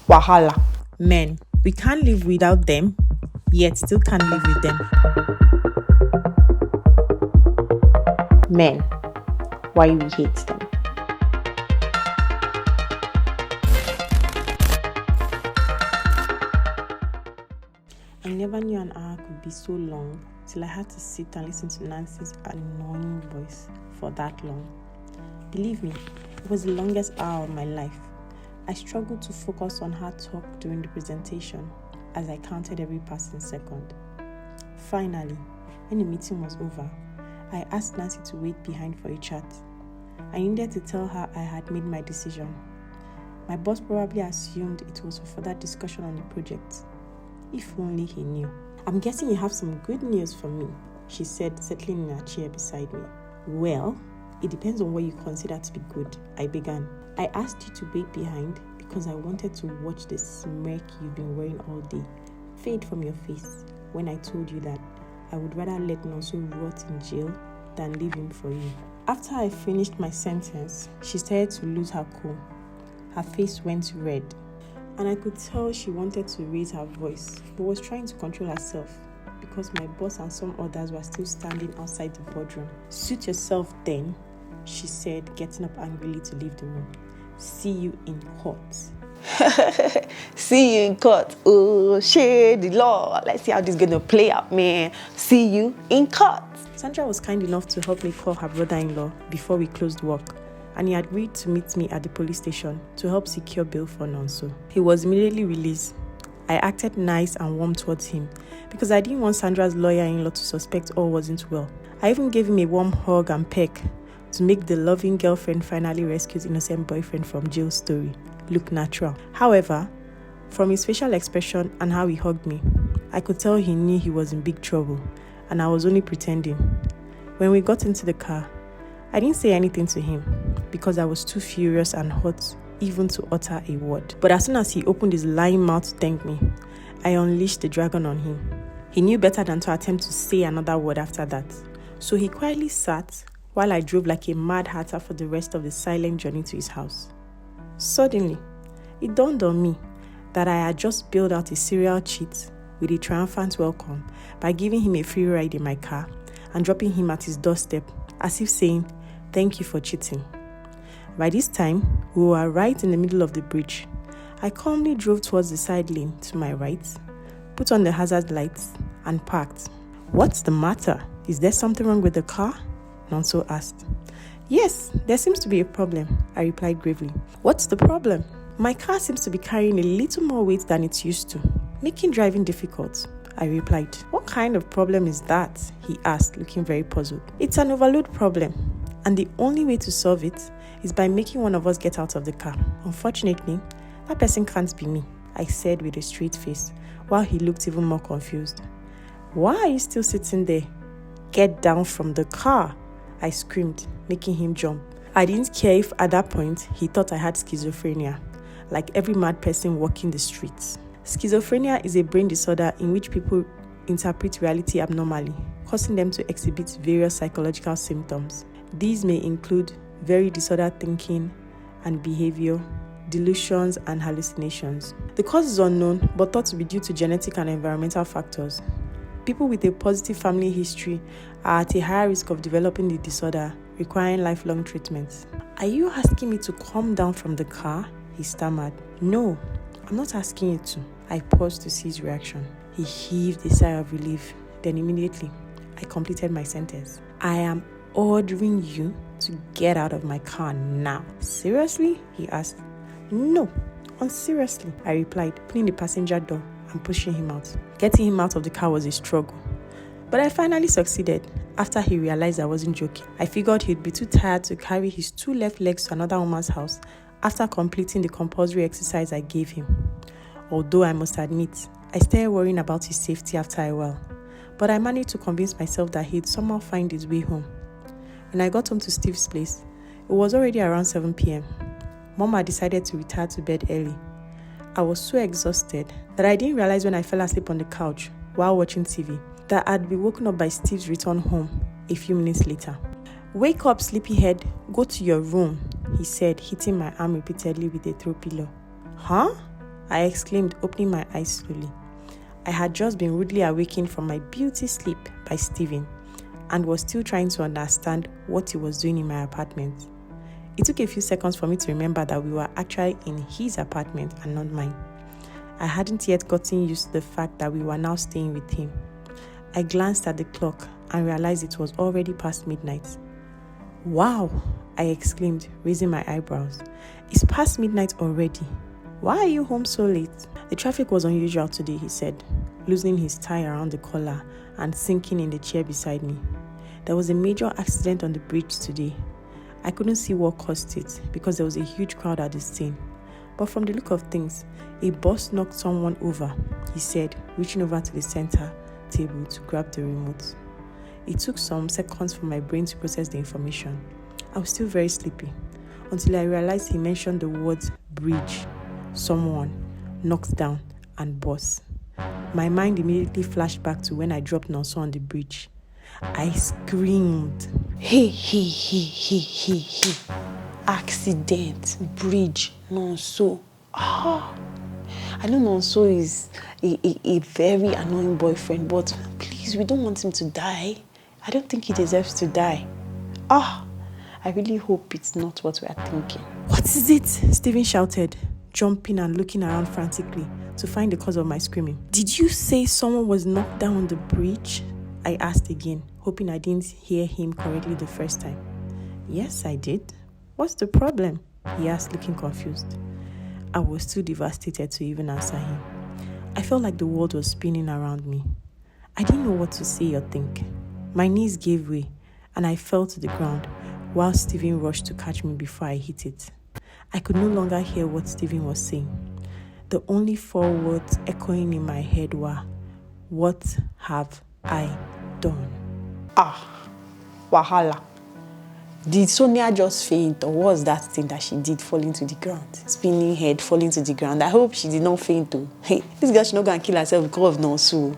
Wahala. Men, we can't live without them, yet still can't live with them. Men, why we hate them. I never knew an hour could be so long till I had to sit and listen to Nancy's annoying voice for that long. Believe me, it was the longest hour of my life. I struggled to focus on her talk during the presentation as I counted every passing second. Finally, when the meeting was over, I asked Nancy to wait behind for a chat. I needed to tell her I had made my decision. My boss probably assumed it was for further discussion on the project. If only he knew. "I'm guessing you have some good news for me," she said, settling in her chair beside me. "Well, it depends on what you consider to be good," I began. "I asked you to wait behind because I wanted to watch the smirk you've been wearing all day fade from your face when I told you that I would rather let Nonso rot in jail than leave him for you." After I finished my sentence, she started to lose her cool. Her face went red, and I could tell she wanted to raise her voice, but was trying to control herself because my boss and some others were still standing outside the boardroom. "Suit yourself then," she said, getting up angrily to leave the room. "See you in court." See you in court. Oh, share the law. Let's see how this is going to play out, man. See you in court. Sandra was kind enough to help me call her brother-in-law before we closed work, and he agreed to meet me at the police station to help secure bail for Nonso. He was immediately released. I acted nice and warm towards him because I didn't want Sandra's lawyer-in-law to suspect all wasn't well. I even gave him a warm hug and peck to make the loving girlfriend finally rescued innocent boyfriend from jail story look natural. However, from his facial expression and how he hugged me, I could tell he knew he was in big trouble, and I was only pretending. When we got into the car, I didn't say anything to him because I was too furious and hot even to utter a word. But as soon as he opened his lying mouth to thank me, I unleashed the dragon on him. He knew better than to attempt to say another word after that. So he quietly sat while I drove like a mad hatter for the rest of the silent journey to his house. Suddenly, it dawned on me that I had just bailed out a serial cheat with a triumphant welcome by giving him a free ride in my car and dropping him at his doorstep, as if saying, "Thank you for cheating." By this time, we were right in the middle of the bridge. I calmly drove towards the side lane to my right, put on the hazard lights, and parked. "What's the matter? Is there something wrong with the car?" Nonso asked. "Yes, there seems to be a problem," I replied gravely. "What's the problem?" "My car seems to be carrying a little more weight than it used to, making driving difficult," I replied. "What kind of problem is that?" he asked, looking very puzzled. "It's an overload problem, and the only way to solve it is by making one of us get out of the car. Unfortunately, that person can't be me," I said with a straight face, while he looked even more confused. "Why are you still sitting there? Get down from the car," I screamed, making him jump. I didn't care if at that point he thought I had schizophrenia, like every mad person walking the streets. Schizophrenia is a brain disorder in which people interpret reality abnormally, causing them to exhibit various psychological symptoms. These may include very disordered thinking and behaviour, delusions, and hallucinations. The cause is unknown, but thought to be due to genetic and environmental factors. People with a positive family history are at a higher risk of developing the disorder, requiring lifelong treatment. "Are you asking me to calm down from the car?" he stammered. "No, I'm not asking you to." I paused to see his reaction. He heaved a sigh of relief. Then immediately, I completed my sentence. "I am ordering you to get out of my car now." "Seriously?" he asked. "No, seriously," I replied, opening the passenger door and pushing him out. Getting him out of the car was a struggle, but I finally succeeded after he realized I wasn't joking. I figured he'd be too tired to carry his two left legs to another woman's house after completing the compulsory exercise I gave him. Although I must admit, I started worrying about his safety after a while, but I managed to convince myself that he'd somehow find his way home. When I got home to Steve's place, it was already around 7 p.m. Mom had decided to retire to bed early. I was so exhausted that I didn't realize when I fell asleep on the couch while watching TV that I'd be woken up by Steve's return home a few minutes later. "Wake up, sleepyhead. Go to your room," he said, hitting my arm repeatedly with a throw pillow. Huh? I exclaimed, opening my eyes slowly. I had just been rudely awakened from my beauty sleep by Stephen and was still trying to understand what he was doing in my apartment. It took a few seconds for me to remember that we were actually in his apartment and not mine. I hadn't yet gotten used to the fact that we were now staying with him. I glanced at the clock and realized it was already past midnight. Wow, I exclaimed, raising my eyebrows. It's past midnight already. Why are you home so late? The traffic was unusual today, he said, loosening his tie around the collar and sinking in the chair beside me. There was a major accident on the bridge today. I couldn't see what caused it because there was a huge crowd at the scene. But from the look of things, a bus knocked someone over, he said, reaching over to the center table to grab the remote. It took some seconds for my brain to process the information. I was still very sleepy until I realized he mentioned the words bridge, someone, knocked down, and bus. My mind immediately flashed back to when I dropped Nonso on the bridge. I screamed. Hey. Accident, bridge, Nonso. I know Nonso is a very annoying boyfriend, but please, we don't want him to die. I don't think he deserves to die. I really hope it's not what we are thinking. What is it? Stephen shouted, jumping and looking around frantically to find the cause of my screaming. Did you say someone was knocked down on the bridge? I asked again, hoping I didn't hear him correctly the first time. Yes, I did. What's the problem? He asked, looking confused. I was too devastated to even answer him. I felt like the world was spinning around me. I didn't know what to say or think. My knees gave way, and I fell to the ground while Stephen rushed to catch me before I hit it. I could no longer hear what Stephen was saying. The only 4 words echoing in my head were, "What have I done?" Wahala. Did Sonia just faint, or what was that thing that she did falling to the ground? Spinning head, falling to the ground. I hope she did not faint though. Hey, this girl should not go and kill herself because of Nonso.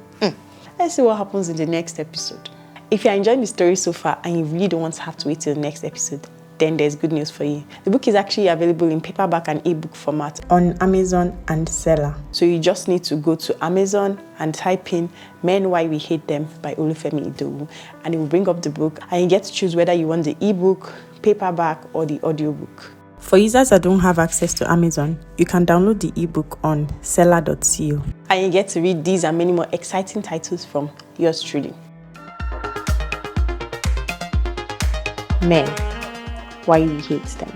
Let's see what happens in the next episode. If you're enjoying the story so far and you really don't want to have to wait till the next episode, then there's good news for you. The book is actually available in paperback and ebook format on Amazon and Seller. So you just need to go to Amazon and type in Men Why We Hate Them by Olufemi Idowu, and it will bring up the book, and you get to choose whether you want the ebook, paperback, or the audiobook. For users that don't have access to Amazon, you can download the ebook on seller.co. And you get to read these and many more exciting titles from yours truly. Men, Why We Hate Them.